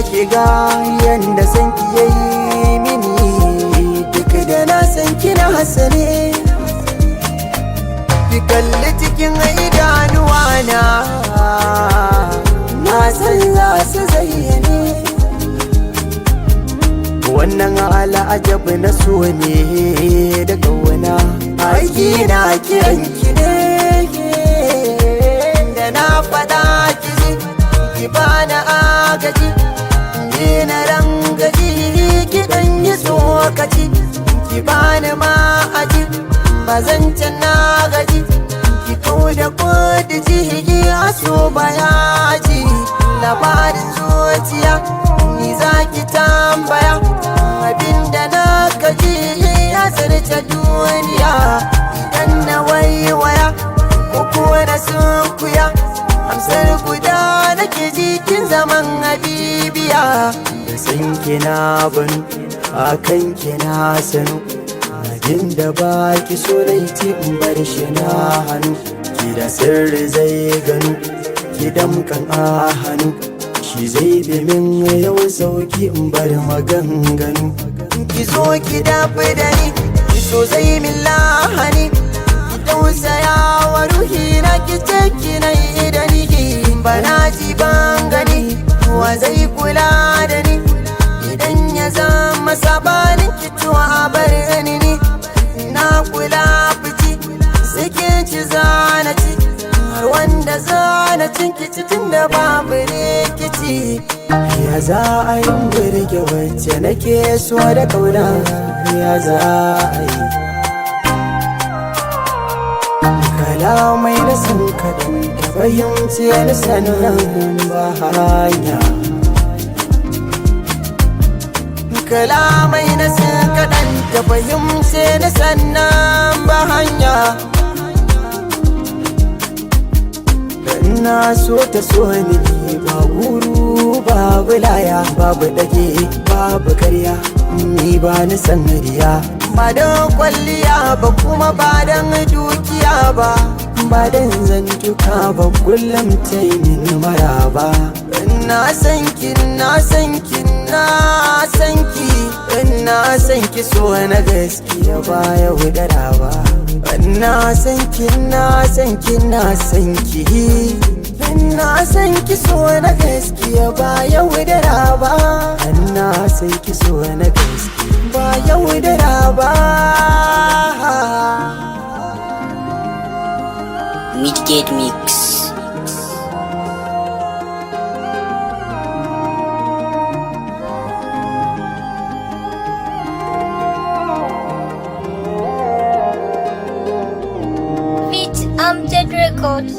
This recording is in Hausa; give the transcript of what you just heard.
ki ga yanda san ki yayi mini, duk da na san kina hasane. Ki kalli cikin idanuwa na san za su zayyane. Wannan al'ajabi na so ne da kauna, aiki na kiran ki ne. Da na faɗa ki ji, ki bani agaji, ni na rangaji, ki ɗan yi tsokaci, ki bani ma'aji, ba zan can na gaji, ki kau da kudi ji a so bayaji. Labarin zuciya ni za ki tambaya, abinda na gaji ya zarce duniya. Idan na waiwaya ko kuwa na sunkuya, amsar guda nake jikin zaman habibiya. Da san kina banu akan kina sanu, abinda ba ki so laiti in bar shi na hannu. Ki da sirri zai ganu, ki damkan a hannu, shi zai bi min yau sauki in bar maganganu. Ki zo ki dafi da ni, ki so zai min lahani, ki tausaya wa ruhi na, ki ce ki na yi da ni. Bana ji ban gani wa zai kula da ni, idan ya zama sabanin ki to a bar ni. Na kula fici sai kin ci zana ci, har wanda zana cin kici tun da babu rikici. Ya za a yi birge wacce nake so da kauna, ya za a yi kalamai na san kaɗan da fahimci na sanin ba hanya. Kalamai na san kaɗan da fahimci na sannan ba hanya. Na so ta so ni ba guru babu laya, babu dage babu karya, ni ba ni san riya. Ba don kwalliya ba kuma ba don dukiya ba, ba don zantuka ba kullum ta yi min maraba. Na san ki, na san ki, na san ki, na san ki so na gaskiya ba yaudara ba. Na san ki, na san ki, na san ki, na san ki so na gaskiya ba yaudara ba. Na san ki so na gaskiya ba yaudara ba. Midgate Mix. Amjad Records.